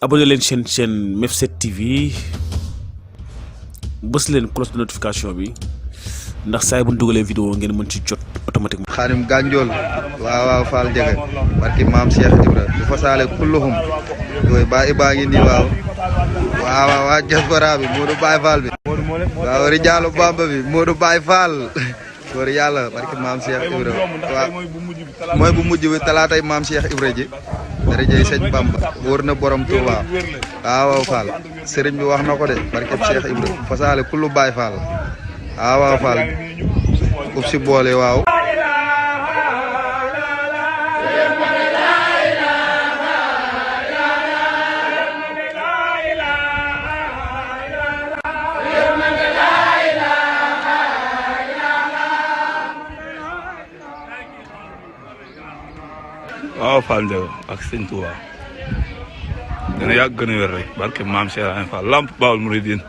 abonné leen chaîne MEF7 TV bës leen cloche de notification bi ndax saa bu ñu dugalee vidéo ngeen mën ci jot automatiquement. Xaadim Gandiol waaw Fall Jege barki maam Cheikh Ibra du fasaale kulluhum yooyu baa ngi nii waaw waa diaspora bi Modou Baye Fall bi waaw Rijaalu Bamba bi Modou Baye Fall góor yàlla barki maam Cheikh Ibra waaw mooy bu mujj bi talaatay maam Cheikh Ibra ji darajey sëñ Bamba wóor na borom Touba waaw Fall sëriñ bi wax na ko de barki Cheikh Ibra fasaale kullu Baye Fall waaw Fall uf si boole waaw waaw Fall Ndiago ak sëñ Touba dana yàgg gën a wér rek barke maam Cheikh Ibra Fall Lamp Baol Mouridine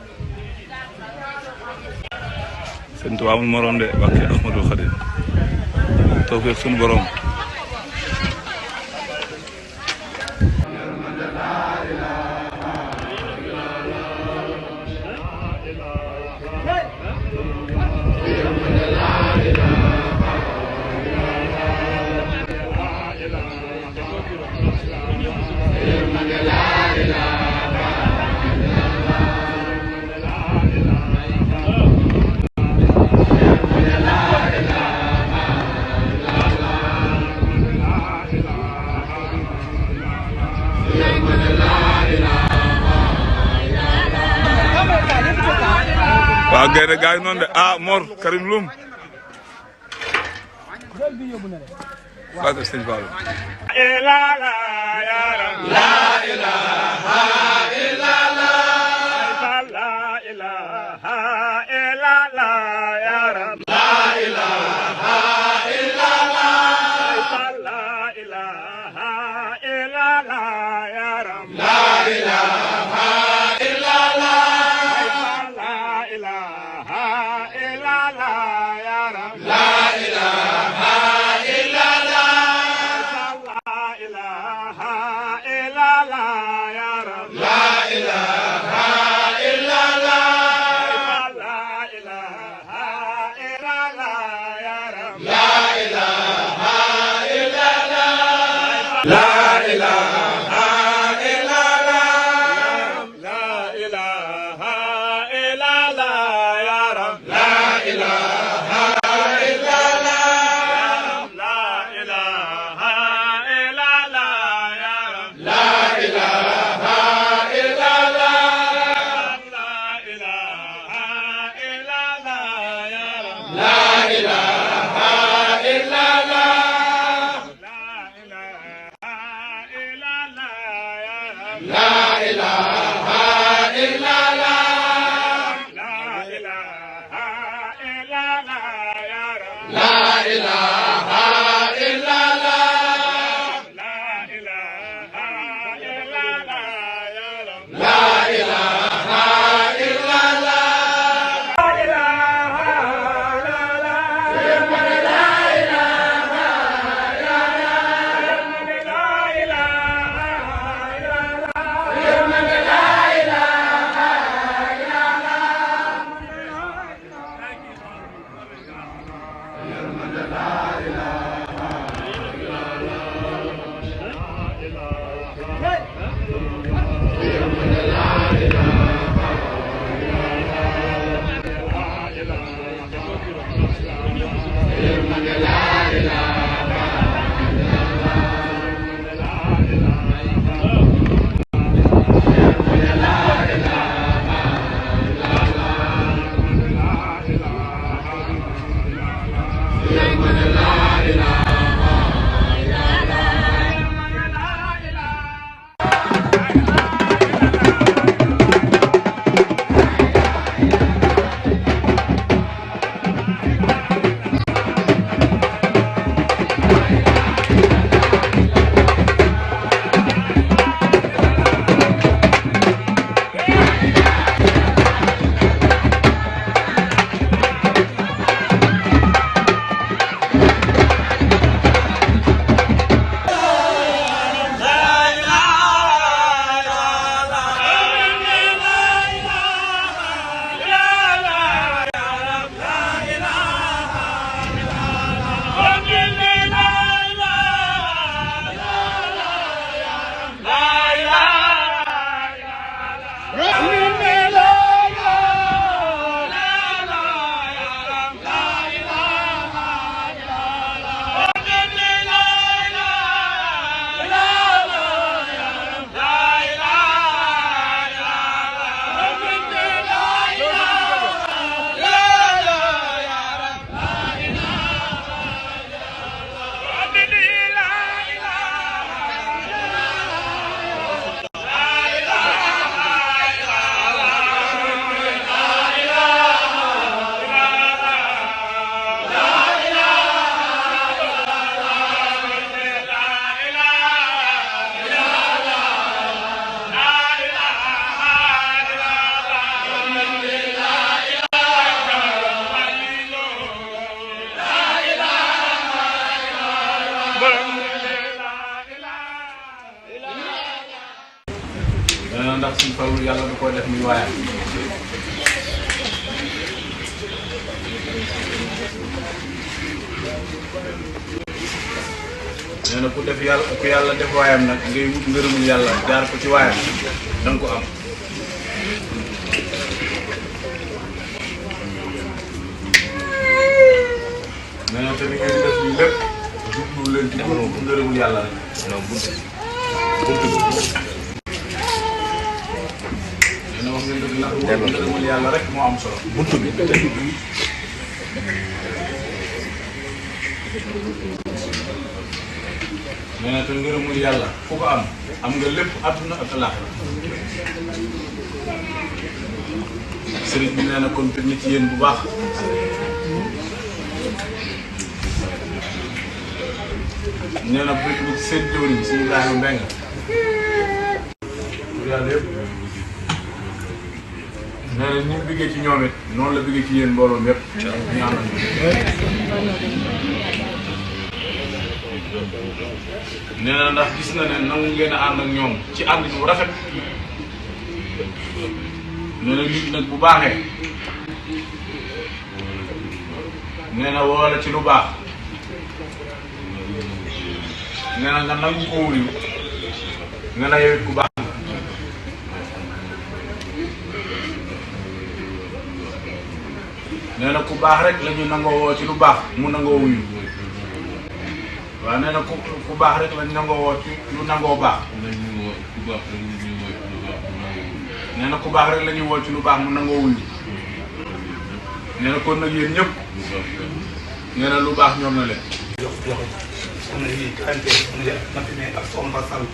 sëñ Touba amul morom de barke Ahmadou Khadim tawfeex sunu borom waaw gaynde gaa yi noonu de Mor Karim Loum barke sëñ Fall nee na ndax suñu Fallu yàlla da koy def muy waayam. nee na ku yàlla def waayam nag ngay wut ngërëmul yàlla jaar ko ci waayam da nga ko am. nee na te ni ngeen def lii lépp jublu leen ci ngërëmul yàlla rek. non buntu nee na wax ngeen dëgg ndax ngërëmul yàlla rek moo am solo. buntu bi nee na te ngërëmul yàlla fu ko am nga lépp àdduna ak àllaaxira. sëriñ bi nee na kon te nit yéen bu baax. nee na bëgg bu seen jëwriñ si Ibrahima Mbengue pour yàlla yëpp. nee na ni mu bëggee ci ñoom it noonu la bëggee ci yéen mbooloo yëpp. ñu àndal nee na ndax gis na ne nangu ngeen a ànd ak ñoom ci ànd bu rafet. nee na nit nag bu baaxee nee na woo la ci lu baax. nee na nga nangu ko wuyu nga na yow it ku baax. nee na ku baax rek la ñu nangoo woo ci lu baax mu nangoo wuyu. waaw nee na ku baax rek la ñu nangoo woo ci lu nangoo baax. nee na ku baax rek la ñuy woo ci lu baax mu nangoo wuyu. nee na kon nag yéen ñëpp nee na lu baax ñoom na leen. am na ñuy xamante ne Mafine ak Soxna Sall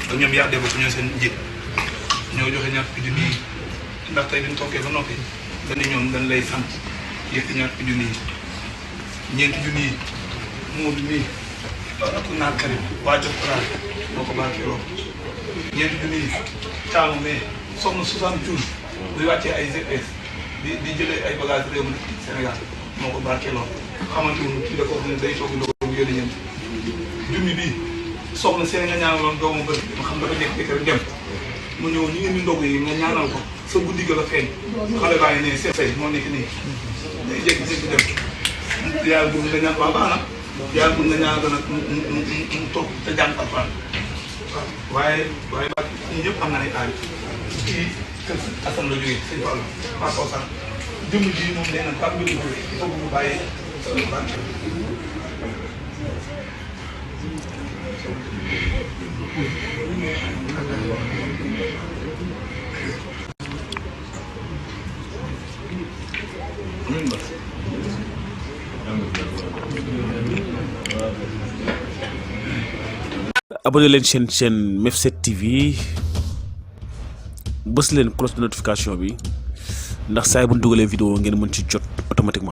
ak ñoom yaa déglu ko ñoo seen njiit ñoo joxe ñaar fukki junni yi ndax tey dañu toogee ba noppi dañ ne ñoom dañ lay sant yëpp ñaar fukki junni yi ñeenti junni yi Moodu nii ak naar Karim waa Jokalante moo ko barkeeloo ñeenti junni yi Thiam mais soxna 60 jours buy wàccee ay GPS di jëlee ay bagages réew mi Sénégal moo ko barkeeloo xamante ni kii da ko wax ne day toog ndox bu yónnee ñeent. junni bii soxna seen nga ñaanaloon doomu bëri ma xam dafa jékki-jékki rek dem mu ñëw ñu ngi ndog yi nga ñaanal ko sa guddi ga la feeñ xale baa ngi ne seen say moo nekk nii day jékki-jékki dem yàlla bëgg nga ñaan waa baax na yàlla bëgg nga ñaanal ko nag mu toog te jàng alxuraan waaye ba ñi ñëpp am na ay aay kii kër Assane la jógee sëñ Fall Papa Sall jëmm ji moom nee na Pape Mbir jógee il faut que mu bàyyi abonné leen chaîne Mef7 TV bës leen cloche de notification bi ndax saa yi bu ñu dugalee vidéo ngeen mën ci jot automatiquement.